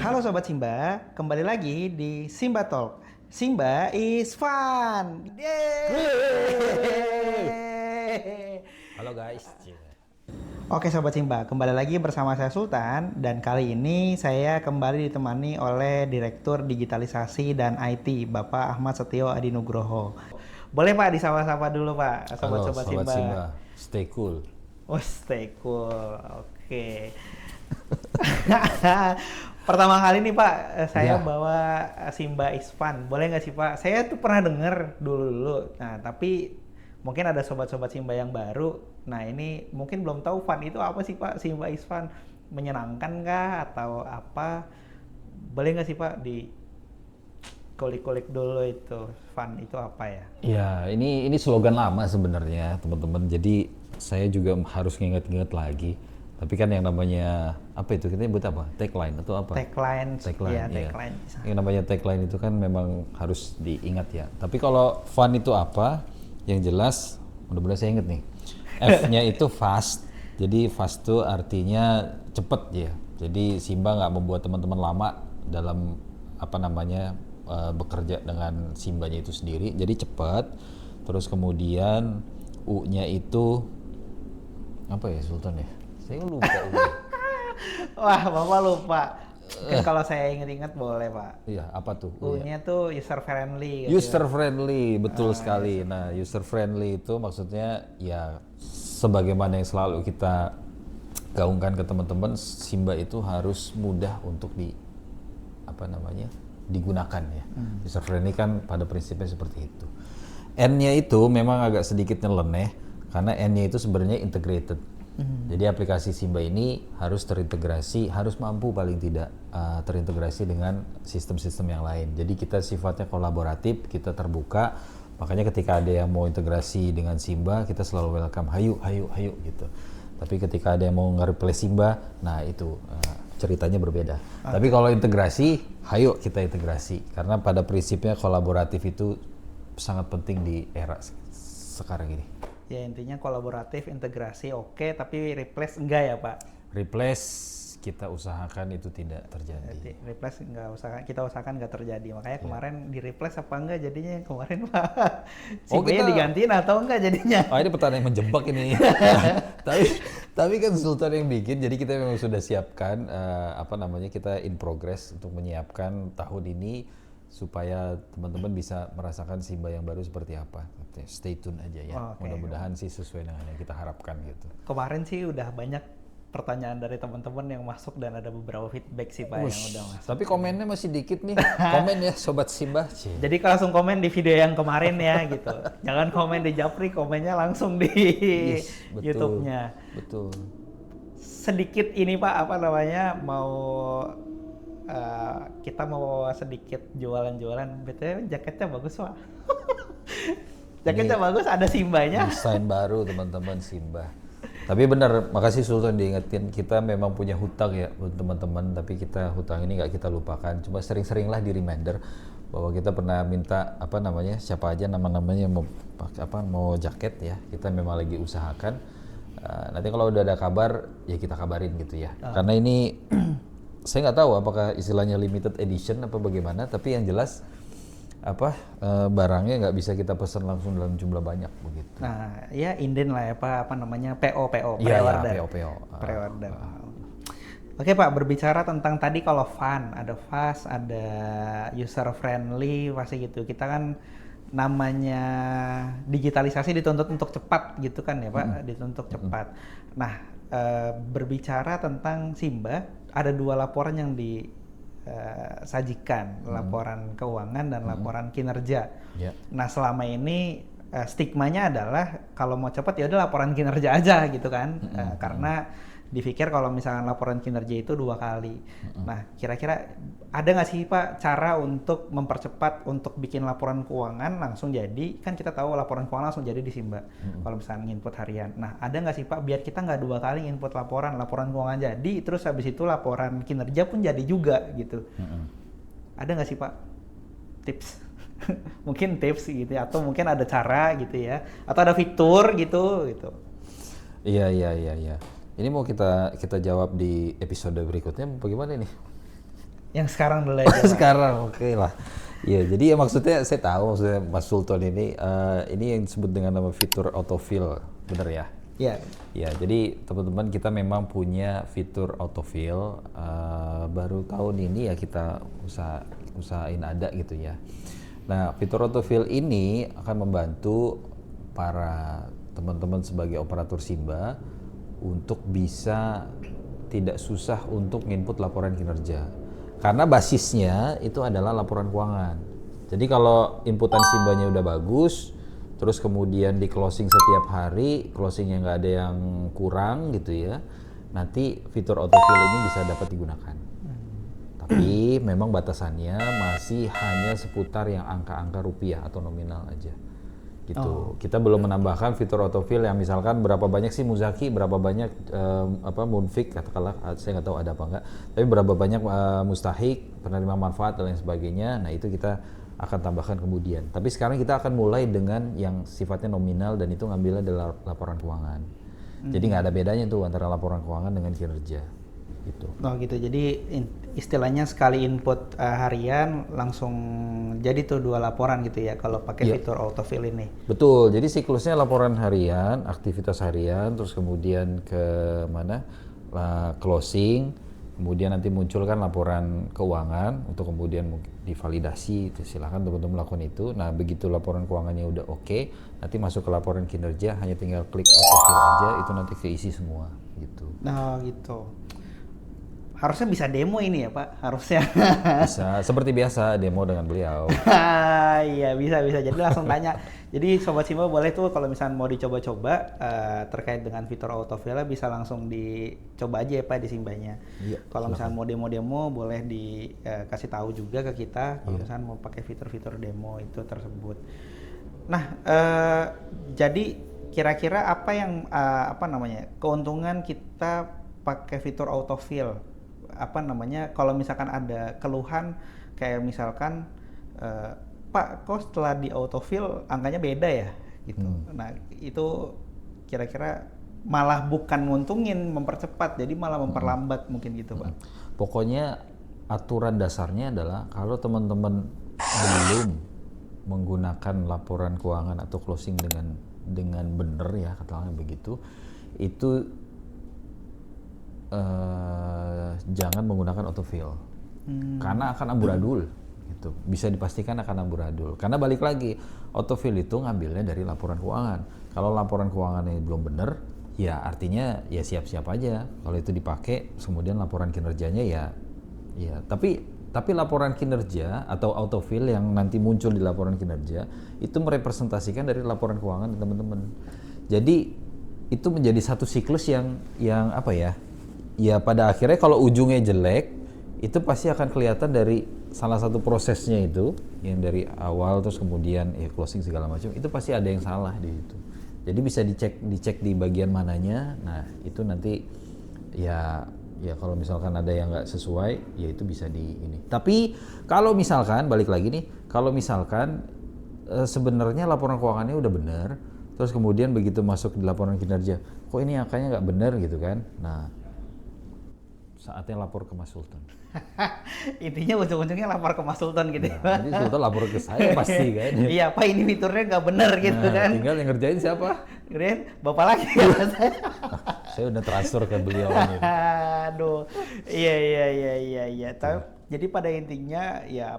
Halo Sobat Simba, kembali lagi di Simba Talk. Simba is fun. Yeay. Halo guys. Oke Sobat Simba, kembali lagi bersama saya Sultan dan kali ini saya kembali ditemani oleh Direktur Digitalisasi dan IT Bapak Ahmad Setio Adi Nugroho. Boleh Pak disapa-sapa dulu Pak, Halo Sobat-Sobat Sobat Simba. Simba, stay cool. Oh, stay cool. Oke. Pertama kali nih Pak, saya Ya. bawa Simba is fun. Boleh nggak sih Pak? Saya tuh pernah denger dulu-dulu. Nah, tapi mungkin ada sobat-sobat Simba yang baru. Nah, ini mungkin belum tahu fun itu apa sih Pak? Simba is fun. Menyenangkan kah atau apa? Boleh nggak sih Pak di kulik-kulik dulu itu fun itu apa ya? Ya, ini slogan lama sebenarnya, teman-teman. Jadi saya juga harus nginget-nginget lagi. Tapi kan yang namanya apa itu? Kita nyebut apa? Tagline atau apa? Tagline, Tagline, ya, iya. tagline bisa. Yang namanya tagline itu kan memang harus diingat ya. Tapi kalau fun itu apa? Yang jelas, mudah-mudahan saya inget nih. F-nya itu fast. Jadi fast itu artinya cepet ya. Jadi Simba nggak membuat teman-teman lama dalam apa namanya bekerja dengan Simbanya itu sendiri. Jadi cepat. Terus kemudian U-nya itu apa ya Sultan ya? Saya lupa U-nya. Wah, Bapak lupa. Kan kalau saya ingat-ingat boleh, Pak. Iya, apa tuh U-nya? U-nya tuh user friendly gitu. User friendly, betul sekali. Nah, user friendly itu maksudnya ya sebagaimana yang selalu kita gaungkan ke teman-teman, Simba itu harus mudah untuk digunakan ya. User friendly kan pada prinsipnya seperti itu. N-nya itu memang agak sedikit nyeleneh karena N-nya itu sebenarnya integrated. Jadi aplikasi Simba ini harus terintegrasi, harus mampu paling tidak terintegrasi dengan sistem-sistem yang lain. Jadi kita sifatnya kolaboratif, kita terbuka. Makanya ketika ada yang mau integrasi dengan Simba, kita selalu welcome, hayu gitu. Tapi ketika ada yang mau nge-replace Simba, nah itu ceritanya berbeda. Tapi kalau integrasi, hayu kita integrasi. Karena pada prinsipnya kolaboratif itu sangat penting di era sekarang ini. Ya intinya kolaboratif, integrasi oke, tapi replace enggak ya Pak? Replace kita usahakan itu tidak terjadi. Jadi, replace enggak kita usahakan enggak terjadi. Makanya kemarin di replace apa enggak jadinya yang kemarin Pak? Simba digantiin atau enggak jadinya? Ini pertanyaan yang menjebak ini. tapi kan Sultan yang bikin, jadi kita memang sudah siapkan kita in progress untuk menyiapkan tahun ini supaya teman-teman bisa merasakan Simba yang baru seperti apa. Stay tune aja ya. Mudah-mudahan sih sesuai dengan yang kita harapkan gitu. Kemarin sih udah banyak pertanyaan dari teman-teman yang masuk dan ada beberapa feedback sih Pak yang udah masuk. Tapi komennya masih dikit nih. Komen ya Sobat Simba. Jadi langsung komen di video yang kemarin ya gitu. Jangan komen di Japri, komennya langsung di YouTube-nya. Betul. Sedikit ini Pak kita mau sedikit jualan-jualan. BTW jaketnya bagus Pak. Jaketnya bagus, ada Simbanya. Desain baru teman-teman Simba. Tapi benar, makasih Sultan diingetin, kita memang punya hutang ya untuk teman-teman, tapi hutang ini nggak kita lupakan. Cuma sering-seringlah di reminder bahwa kita pernah minta siapa aja nama-namanya mau jaket ya. Kita memang lagi usahakan. Nanti kalau udah ada kabar ya kita kabarin gitu ya. Karena ini saya nggak tahu apakah istilahnya limited edition apa bagaimana, tapi yang jelas barangnya nggak bisa kita pesan langsung dalam jumlah banyak begitu. Nah, ya inden lah ya Pak, PO, pre-order. Pre-order. Oke Pak, berbicara tentang tadi kalau fun, ada fast, ada user friendly, pasti gitu. Kita kan namanya digitalisasi dituntut untuk cepat gitu kan ya Pak, dituntut cepat. Nah, berbicara tentang Simba, ada 2 laporan yang sajikan, laporan keuangan dan laporan kinerja. Nah selama ini stigmanya adalah kalau mau cepat ya udah laporan kinerja aja gitu kan, karena dipikir kalau misalkan laporan kinerja itu 2 kali. Nah kira-kira ada nggak sih Pak cara untuk mempercepat untuk bikin laporan keuangan langsung jadi, kan kita tahu laporan keuangan langsung jadi di Simba kalau misalkan input harian. Nah ada nggak sih Pak biar kita nggak 2 kali input laporan keuangan jadi terus habis itu laporan kinerja pun jadi juga gitu. Ada nggak sih Pak tips? Mungkin tips gitu ya, atau mungkin ada cara gitu ya, atau ada fitur gitu. Iya. Ini mau kita jawab di episode berikutnya bagaimana nih? Yang sekarang dulu aja. Sekarang oke lah. Ya, jadi ya maksudnya saya tahu maksudnya Mas Sultan ini yang disebut dengan nama fitur autofill, bener ya? Iya. Ya, jadi teman-teman kita memang punya fitur autofill, baru tahun ini ya kita usahain ada gitu ya. Nah, fitur autofill ini akan membantu para teman-teman sebagai operator Simba untuk bisa tidak susah untuk input laporan kinerja. Karena basisnya itu adalah laporan keuangan. Jadi kalau inputan Simbanya udah bagus, terus kemudian di closing setiap hari, closingnya nggak ada yang kurang gitu ya, nanti fitur autofill ini bisa dapat digunakan. Tapi memang batasannya masih hanya seputar yang angka-angka rupiah atau nominal aja. Gitu. Kita belum menambahkan fitur autofill yang misalkan berapa banyak sih Muzaki, berapa banyak Munfik, katakanlah saya nggak tahu ada apa enggak, tapi berapa banyak Mustahik, penerima manfaat dan lain sebagainya. Nah itu kita akan tambahkan kemudian. Tapi sekarang kita akan mulai dengan yang sifatnya nominal dan itu ngambilnya dari laporan keuangan. Jadi nggak ada bedanya tuh antara laporan keuangan dengan kinerja. Gitu. Oh gitu, jadi istilahnya sekali input harian langsung jadi tuh 2 laporan gitu ya kalau pakai fitur autofill ini. Betul, jadi siklusnya laporan harian, aktivitas harian, terus kemudian ke mana closing, kemudian nanti muncul kan laporan keuangan untuk kemudian divalidasi, itu silahkan teman-teman lakukan itu. Nah begitu laporan keuangannya udah oke, nanti masuk ke laporan kinerja, hanya tinggal klik autofill aja, itu nanti keisi semua gitu. Nah gitu. Harusnya bisa demo ini ya Pak, harusnya. Bisa, seperti biasa demo dengan beliau. Iya bisa. Jadi langsung tanya. Jadi Sobat Simba boleh tuh kalau misalnya mau dicoba-coba terkait dengan fitur autofill bisa langsung dicoba aja ya Pak di Simbanya. Iya, kalau misalnya mau demo-demo boleh dikasih tahu juga ke kita kalau misalnya mau pakai fitur-fitur demo itu tersebut. Nah jadi kira-kira apa yang keuntungan kita pakai fitur autofill? Kalau misalkan ada keluhan kayak misalkan Pak kok setelah di autofill angkanya beda ya gitu. Nah itu kira-kira malah bukan nguntungin, mempercepat, jadi malah memperlambat mungkin gitu Pak. Pokoknya aturan dasarnya adalah kalau teman-teman belum menggunakan laporan keuangan atau closing dengan benar ya katakanlah begitu, itu jangan menggunakan autofill karena akan amburadul gitu. Bisa dipastikan akan amburadul karena balik lagi autofill itu ngambilnya dari laporan keuangan. Kalau laporan keuangannya belum benar ya artinya ya siap-siap aja kalau itu dipakai, kemudian laporan kinerjanya ya tapi laporan kinerja atau autofill yang nanti muncul di laporan kinerja itu merepresentasikan dari laporan keuangan teman-teman. Jadi itu menjadi satu siklus yang apa ya? Ya pada akhirnya kalau ujungnya jelek itu pasti akan kelihatan dari salah satu prosesnya itu yang dari awal terus kemudian closing segala macam itu pasti ada yang salah di situ. Jadi bisa dicek di bagian mananya. Nah itu nanti ya kalau misalkan ada yang nggak sesuai ya itu bisa di ini. Tapi kalau misalkan balik lagi nih, kalau misalkan sebenarnya laporan keuangannya udah benar, terus kemudian begitu masuk di laporan kinerja, kok ini angkanya nggak benar gitu kan? Nah saatnya lapor ke Mas Sultan. Intinya ujung-ujungnya lapor ke Mas Sultan gitu. Nah, jadi Sultan lapor ke saya pasti kan. Iya Pak ini fiturnya nggak bener gitu kan. Tinggal yang ngerjain siapa? Ngerjain Bapak lagi. Saya udah transfer ke beliau ini. Aduh, iya. Jadi pada intinya ya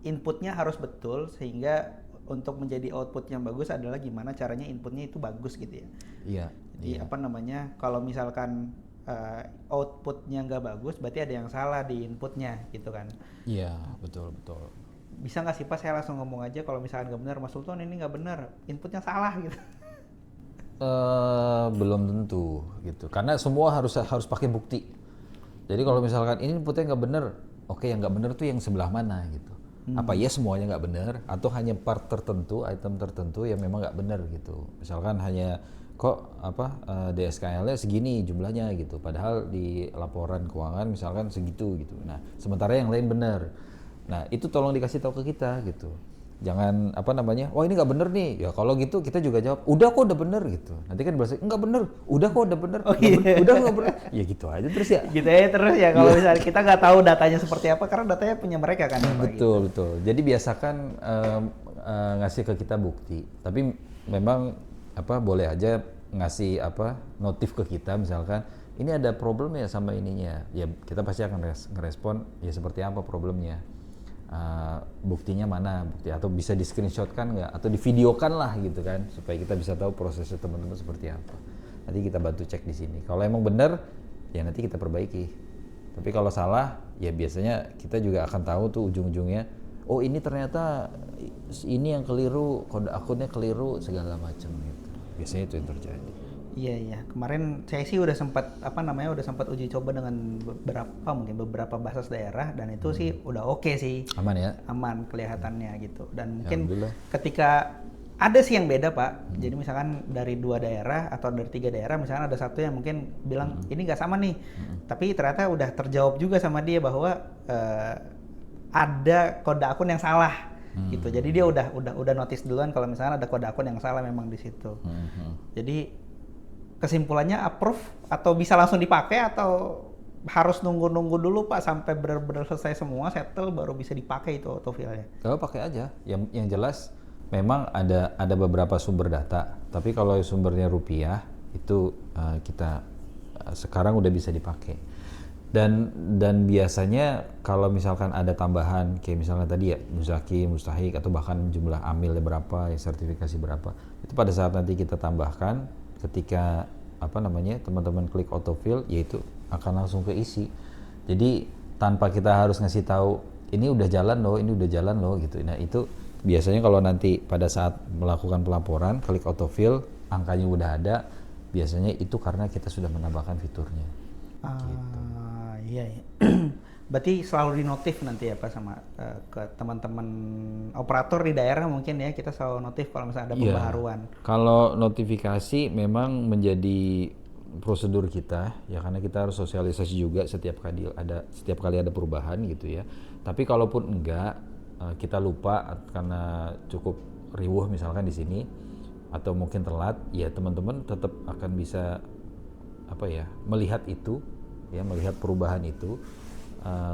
inputnya harus betul sehingga untuk menjadi output yang bagus adalah gimana caranya inputnya itu bagus gitu ya. Iya. Jadi kalau misalkan outputnya nggak bagus, berarti ada yang salah di inputnya gitu kan. Iya, betul. Bisa nggak sih Pak saya langsung ngomong aja kalau misalkan nggak benar, Mas Sultan ini nggak benar, inputnya salah gitu. Belum tentu gitu, karena semua harus pakai bukti. Jadi kalau misalkan ini inputnya nggak benar, oke yang nggak benar tuh yang sebelah mana gitu. Apa ya semuanya nggak benar atau hanya part tertentu, item tertentu yang memang nggak benar gitu. Misalkan hanya kok DSKL-nya segini jumlahnya gitu, padahal di laporan keuangan misalkan segitu gitu. Nah sementara yang lain benar. Nah itu tolong dikasih tahu ke kita gitu. Jangan apa namanya, wah ini nggak bener nih. Ya kalau gitu kita juga jawab, udah kok udah bener gitu. Nanti kan bahasa nggak bener, udah kok udah bener, udah nggak bener. Ya gitu aja terus ya. Gitu aja terus ya kalau misalnya kita nggak tahu datanya seperti apa karena datanya punya mereka kan. Betul betul. Jadi biasakan ngasih ke kita bukti. Tapi memang apa boleh aja ngasih apa notif ke kita misalkan ini ada problem ya sama ininya. Ya kita pasti akan ngerespon ya seperti apa problemnya. Buktinya mana bukti atau bisa di screenshot kan nggak atau di videokan lah gitu kan supaya kita bisa tahu prosesnya teman-teman seperti apa. Nanti kita bantu cek di sini. Kalau emang benar ya nanti kita perbaiki. Tapi kalau salah ya biasanya kita juga akan tahu tuh ujung-ujungnya. Oh ini ternyata ini yang keliru, kode akunnya keliru segala macam gitu. Biasanya itu yang terjadi. Iya. Kemarin saya sih udah sempat udah sempat uji coba dengan beberapa basis daerah dan itu sih udah oke sih. Aman ya? Aman kelihatannya gitu. Dan mungkin ketika ada sih yang beda Pak. Jadi misalkan dari 2 daerah atau dari 3 daerah misalkan ada satu yang mungkin bilang ini nggak sama nih. Tapi ternyata udah terjawab juga sama dia bahwa ada kode akun yang salah. Gitu. Jadi dia udah notice duluan kalau misalkan ada kode akun yang salah memang di situ. Jadi kesimpulannya approve atau bisa langsung dipakai atau harus nunggu dulu Pak sampai benar-benar selesai semua settle baru bisa dipakai itu autofill-nya. Kalau pakai aja, yang jelas memang ada beberapa sumber data, tapi kalau sumbernya rupiah itu kita sekarang udah bisa dipakai. Dan biasanya kalau misalkan ada tambahan kayak misalnya tadi ya muzaki, mustahik atau bahkan jumlah amilnya berapa, ya sertifikasi berapa, itu pada saat nanti kita tambahkan ketika teman-teman klik autofill yaitu akan langsung keisi. Jadi tanpa kita harus ngasih tahu ini udah jalan loh gitu. Nah itu biasanya kalau nanti pada saat melakukan pelaporan klik autofill angkanya udah ada, biasanya itu karena kita sudah menambahkan fiturnya. Gitu. Iya. Berarti selalu dinotif nanti ya Pak sama ke teman-teman operator di daerah mungkin ya kita selalu notif kalau misalnya ada pembaharuan. Kalau notifikasi memang menjadi prosedur kita ya karena kita harus sosialisasi juga setiap kali ada perubahan gitu ya. Tapi kalaupun enggak kita lupa karena cukup riuh misalkan di sini atau mungkin telat ya teman-teman tetap akan bisa melihat itu ya melihat perubahan itu.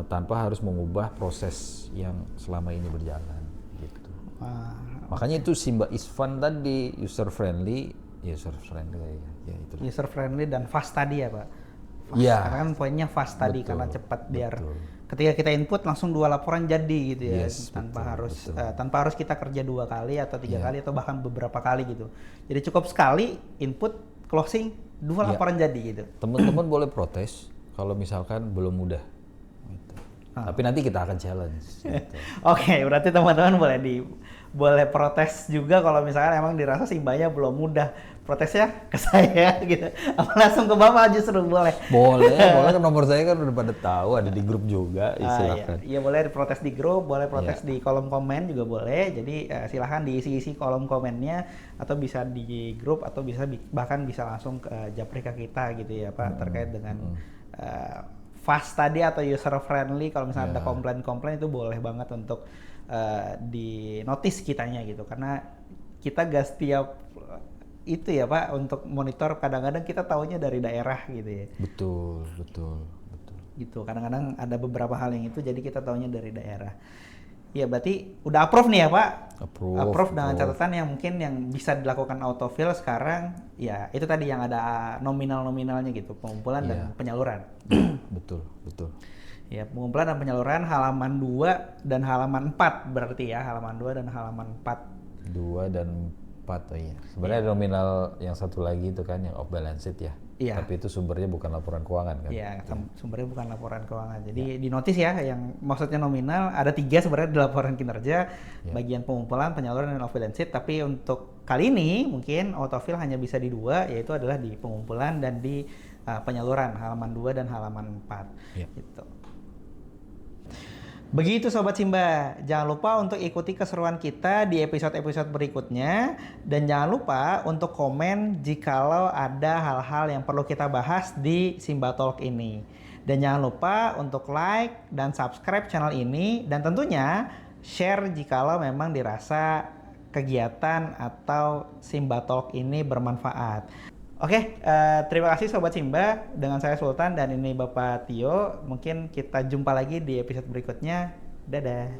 Tanpa harus mengubah proses yang selama ini berjalan gitu. Makanya itu Simba is fun tadi user friendly ya itu. User friendly dan fast tadi ya Pak. Iya. Karena kan poinnya fast tadi karena cepat biar ketika kita input langsung 2 laporan jadi gitu ya tanpa harus kita kerja 2 kali atau 3 kali atau bahkan beberapa kali gitu. Jadi cukup sekali input closing 2 laporan jadi gitu. Teman-teman boleh protes kalau misalkan belum mudah. Tapi nanti kita akan challenge. Gitu. Oke, berarti teman-teman boleh protes juga kalau misalkan emang dirasa Simbanya belum mudah. Protesnya ke saya gitu. Apa langsung ke Bapak justru boleh. Boleh kan nomor saya kan udah pada tahu ada di grup juga, silakan. Iya boleh protes di grup, boleh protes di kolom komen juga boleh. Jadi silahkan diisi-isi kolom komennya atau bisa di grup atau bahkan bisa langsung ke Japrika kita gitu ya Pak terkait dengan fast tadi atau user friendly kalau misalnya ada komplain itu boleh banget untuk di notice kitanya gitu karena kita gak setiap itu ya Pak untuk monitor kadang-kadang kita taunya dari daerah gitu ya. Betul. Gitu kadang-kadang ada beberapa hal yang itu jadi kita taunya dari daerah. Ya berarti udah approve nih ya Pak. Approve dengan catatan yang mungkin yang bisa dilakukan autofill sekarang ya itu tadi yang ada nominalnya gitu pengumpulan dan penyaluran. Betul. Ya pengumpulan dan penyaluran halaman 2 dan halaman 4 berarti ya halaman 2 dan halaman 4. 2 dan 4 iya. Sebenarnya ada nominal yang satu lagi itu kan yang off balance sheet ya. Iya. Tapi itu sumbernya bukan laporan keuangan kan? Iya, sumbernya bukan laporan keuangan. Jadi di notis ya, yang maksudnya nominal ada 3 sebenarnya di laporan kinerja, bagian pengumpulan, penyaluran dan off balance sheet. Tapi untuk kali ini mungkin autofill hanya bisa di 2, yaitu adalah di pengumpulan dan di penyaluran halaman 2 dan halaman 4. Gitu. Begitu Sobat Simba, jangan lupa untuk ikuti keseruan kita di episode-episode berikutnya dan jangan lupa untuk komen jikalau ada hal-hal yang perlu kita bahas di Simba Talk ini. Dan jangan lupa untuk like dan subscribe channel ini dan tentunya share jikalau memang dirasa kegiatan atau Simba Talk ini bermanfaat. Oke, terima kasih Sobat Simba. Dengan saya Sultan dan ini Bapak Tio. Mungkin kita jumpa lagi di episode berikutnya. Dadah.